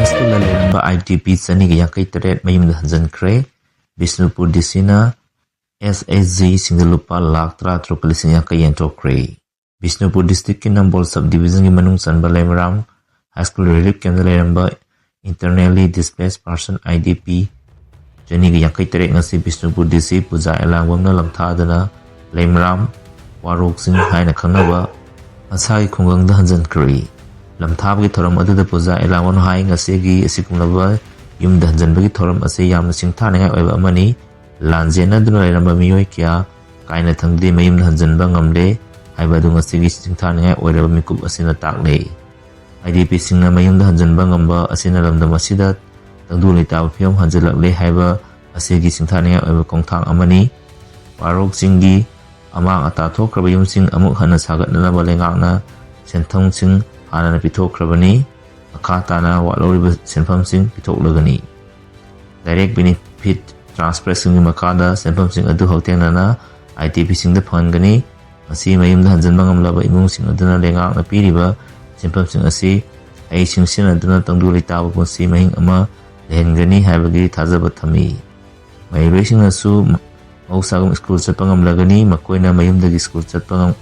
school la leramba IDP sani ga yakai teret mayum da hanjan kre Bisnupur disina SSG Singalupa lakh tra tropalising yakai yento kre Bisnupur district ki Nambol subdivision ki manung sanba lemram high school relief camp leramba internally displaced person IDP jani ga yakai teret ngasi Bisnupur district puja elangwam na lamtha dana lemram warok sing haina khangaba asai khungang da hanjan kre lamthab gi thoram adu da puja elangwan hai ngase gi asikumlaba yum da hanjan bagi thoram ase yamna singtha ne oiba amani lanjena duna leramba miyoi kya kaina thangdi mayum hanjan ba ngamle haiba du ngase gi singtha ne oiraba mikup asina takle IDP singna mayum da hanjan ba ngamba asina lamda masida tangdu leta phiom hanjalakle haiba ase gi singtha ne oiba kongthang amani warok singi amang ata thokraba yum sing amuk hana sagat na balengakna senthong sing hana pitokrabani akatana waloriba senpham sing pitoklagani direct benefit transfer sing makada senpham sing adu hotengna IDP sing da phangani asi mayum da hanjan bangamlaba imung sing aduna lengakna piriba senpham sing asi ai sing sin aduna tangdu litawa ponsi mahing ama lehengani haibagi thajaba thami mai racing asu mausagam school chapangam lagani makoina mayum dagi school chapangam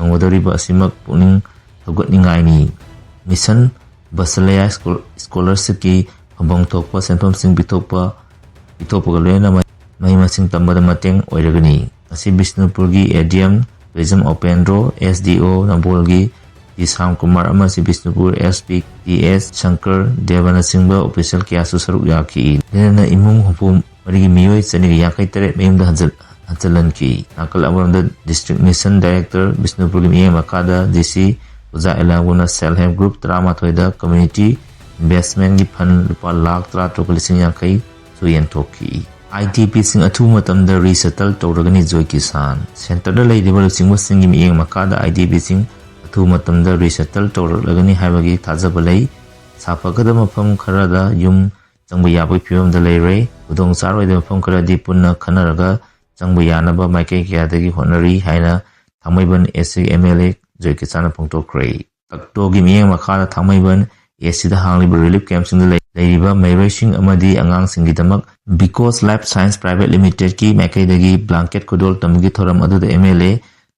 ngodoriba asimak puning thogatningai ni mission basalaya scholarship ki hambang thokpa senpham sing bitokpa galena mai masing tambada mateng oiragani asi Bisnupur gi ADM Wisdom Open Draw SDO Nambol gi Isam Kumar amasi Bisnupur SP TS Shankar Devana Singba official kiasu saruk yaki lena imung hupum marigi miyoi chani yakai teret mayum da hanjalan ki nakal amram district mission director Bisnupur gi miyai makada DC Uza elanguna self-help group drama thoida community investment gi fund lupa lakh tra tokalising yakai suyen toki IDP sing athu matam da resettle tawragani joy kisan center da leiba singwa singi miyeng makada IDP sing athu matam da resettle tawragani haibagi thajabalai sapagada mafam khara da yum changba yabai phim da leire udong saroi da mafam khara di punna khanaraga changba yanaba maikai kya dagi honari haina thamaiban SC MLA joy kisana pongto kre takto gi miyeng makada thamaiban SC da hangli relief camp sing da leiba mairishing amadi angang singi damak because life science private limited ki maikai dagi blanket kodol tamgi thoram adu da MLA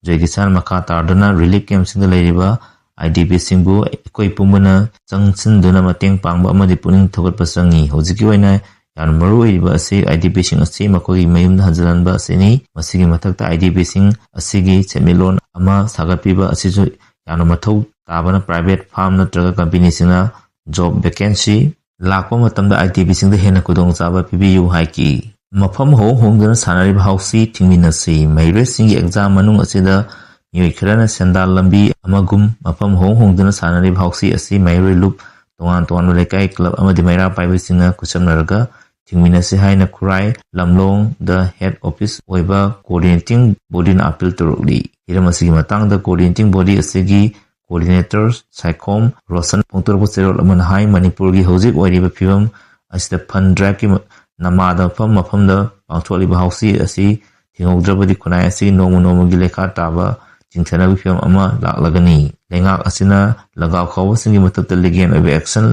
joy kisan makha tardana relief camp sing da leiba IDP singbu koi pumuna changsin duna mateng pangba amadi puning thogat pasangi hojiki waina yan maru iba ase IDP sing ase makoi mayum da hanjalan ba aseni masigi mathakta IDP sing asigi chemelon ama sagapiba asisu yanu mathau tabana private farm natraga company singna job vacancy lakpa matamda IDP sing da hena kudong chaba PBU haiki mafam hongdana sanari hausi thingminasi maire singi exam manung asida miyoi kharana sandal lambi amagum mafam hongdana sanari hausi asi maire loop tongan lekai club amadi maira paibe singa kusamnaraga thingminasi haina kurai lamlong the head office oiba coordinating body na appeal turukli hiramasi matang the coordinating body asigi coordinators Psychom Rosan pongturbo serol aman hai Manipur gi hojik oiriba phibam asida fund drive ki namada mafam da pangtholi ba hausi asi thingogdrabadi kunai asi nomo gi lekha taba chingthana bi phibam ama laklagani lengak asina lagaw khaw singi matabta legen oiba action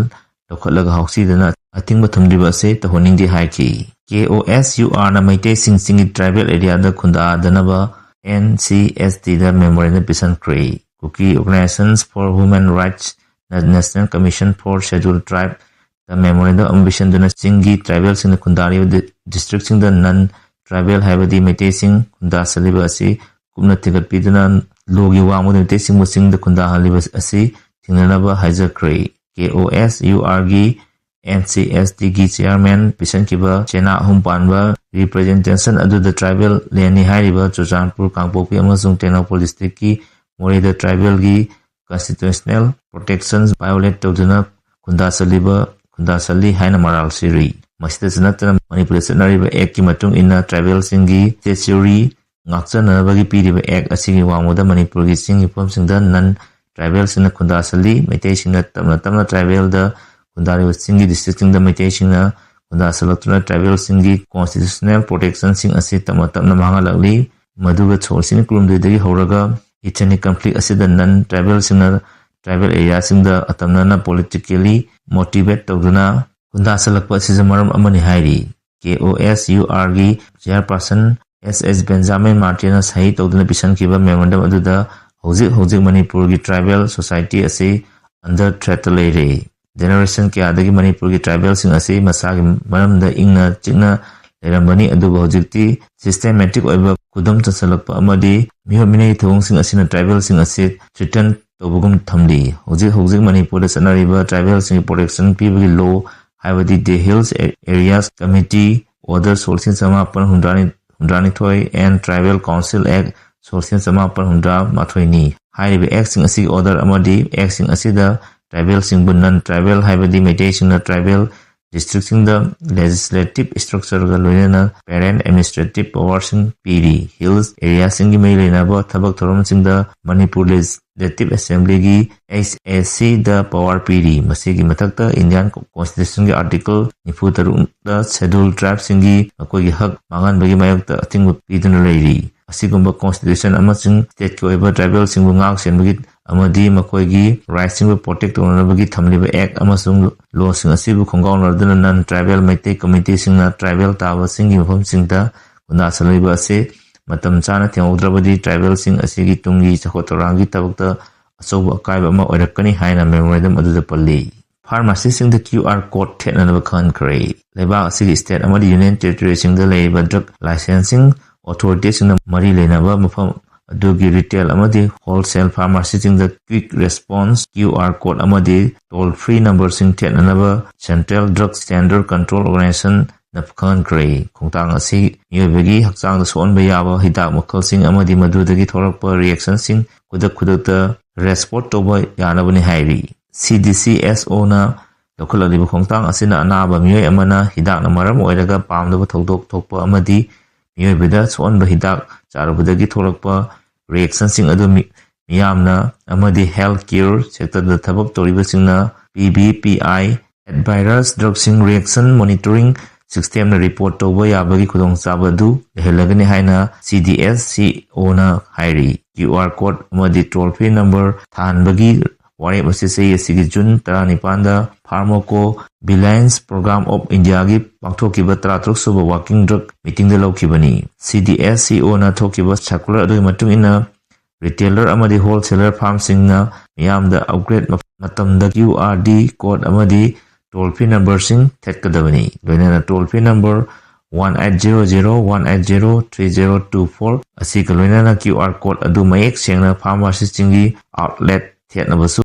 lokhlaga hausi dana ating bathamdiba ase tahoning di haiki KOSUR na Meitei singi tribal area da khunda danaba NCST da memorial pisan kre Kuki Organizations for Human Rights National Commission for Scheduled Tribe the memorial ambition dana singi tribal sing khundari district sing da non tribal haibadi Meitei sing khunda saliba ase kumna tigat pidana logi wamu Meitei sing da khunda haliba ase thingnaba haiza kre KOSUR gi NCST gi chairman pisan kiba chena humpanba representation adu the tribal leni hariba Chochanpur Kangpokpi amasung Tenapol district ki more the tribal gi constitutional protections violate tawduna khunda sali haina maral siri masida sanatana Manipur sanariba act ki matung inna tribal singi statutory ngakchana bagi piriba act asigi wamoda Manipur gi singi pom singda nan tribal sina khunda sali Meitei singna tamna tribal da Kundari singi district sing da Meitei singna khunda salatuna tribal singi constitutional protection sing asi tamna manga lagli maduga chol sing kulum degi horaga ichani conflict asida non tribal singna tribal areasingda atamnana politically motivate tawduna hunda salakpa asijamaram amani hairi KOSUR gi chairperson SS Benjamin Martinez sahi tawduna pisan kiba memorandum aduda hojik Manipur gi tribal society ase under threat leire generation kya adagi Manipur gi tribal sing ase masagi maramda ingna chikna lerambani aduba hojikti systematic oiba kudum chasalakpa amadi mihominai thawong sing asina tribal sing ase threaten tawbugum thamdi hojik Manipur da sanariba tribal sing protection pibagi law haibadi the hills areas committee order solsin samapan hundrani thoi and tribal council act solsin samapan hundra mathoi ni haibe act sing asi order amadi act sing asida tribal sing bunnan tribal haibadi Meitei sing tribal district sing the legislative structure ga loina parent administrative powers sing pd hills area sing gi mai lena ba thabak thorom sing the Manipur legislative assembly gi SAC the power pd masigi mathakta Indian constitution gi article 93 the scheduled tribes sing gi akoi gi hak mangan bagi mayakta atingu piduna leiri asigumba constitution amasing state ki oiba tribal sing bu ngak sen bagi amadi makoi gi rights sing protect tawna bagi thamliba act amasung law sing asibu khongaw lardana non tribal Meitei committee sing na tribal tawa sing gi mafam sing da unda salaiba ase matam chana thengaudrabadi tribal sing asigi tungi chakotorangi tabakta asobu akaiba ama oirakani haina memorandum aduda palli pharmacy sing the QR code thenanaba khan kare leiba asigi state amadi union territory sing the leiba drug licensing authority sing mari lenaba mafam adugi retail amadi wholesale pharmacy sing the quick response QR code amadi toll free number sing thenanaba central drug standard control organization napkhan kare khongtang asi yobegi hakchang da son ba yaba hidak makhal sing amadi madudagi thorakpa reaction sing kudak respond to ba yanabani hairi CDCSO na lokal adibu khongtang asina anaba miyoi amana hidak na maram oiraga pamdaba thodok thokpa amadi miyoi bida son ba hidak charubudagi thorakpa reaction sing adu miyamna amadi healthcare sector da thabak toriba singna PBPI advirus drug sing reaction monitoring system na report tawba yabagi khudong sabadu lehelagani haina CDSCO na hairi QR code amadi toll free number thanbagi wari masisei asigi June 19 da Pharmaco Vigilance Program of India gi pangthokiba 33 suba working drug meeting da lokibani CDSCO na thokiba circular adu matung ina retailer amadi wholesaler farm sing na miyamda upgrade matamda QRD code amadi toll free number sing thetkadabani loinana toll free number 1800-180-3024 asi ka loinana QR code adu mayek sengna pharmacy singi outlet thetnabasu